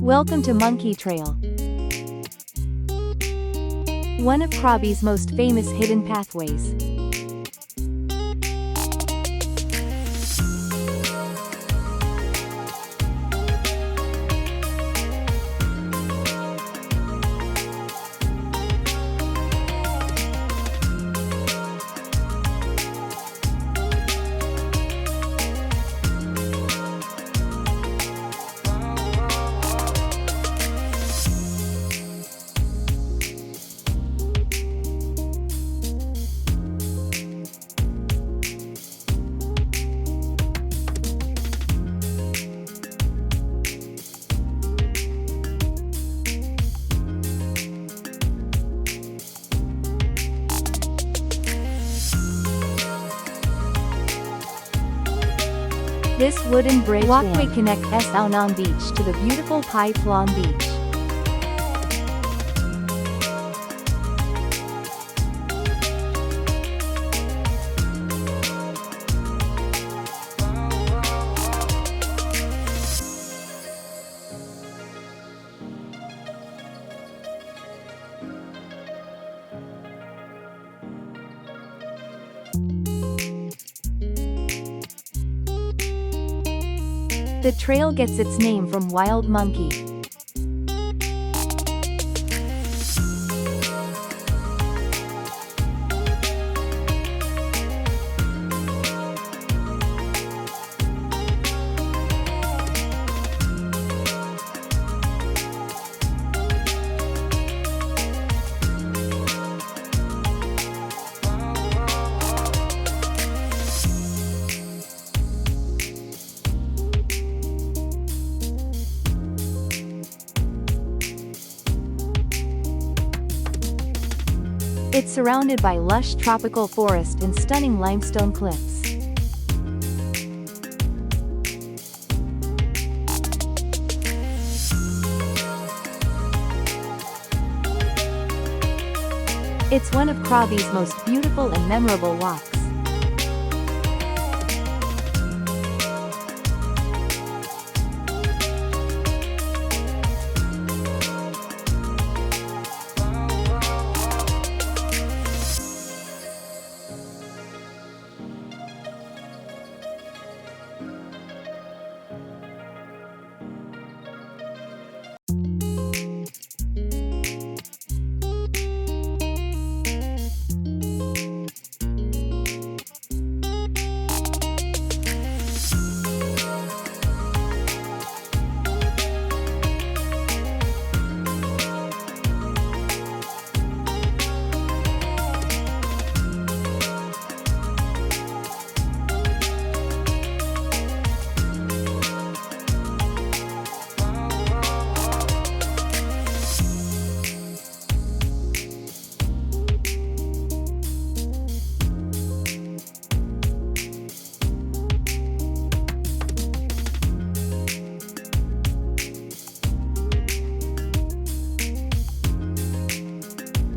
Welcome to Monkey Trail, one of Krabi's most famous hidden pathways. This wooden bridge walkway connects Thailand Beach to the beautiful Pai Plong Beach. The trail gets its name from wild monkey. It's surrounded by lush tropical forest and stunning limestone cliffs. It's one of Krabi's most beautiful and memorable walks.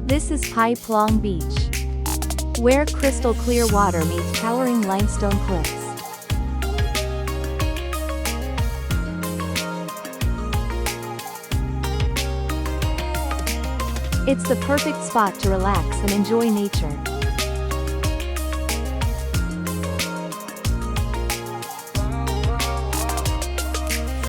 This is Pai Plong Beach, where crystal clear water meets towering limestone cliffs. It's the perfect spot to relax and enjoy nature.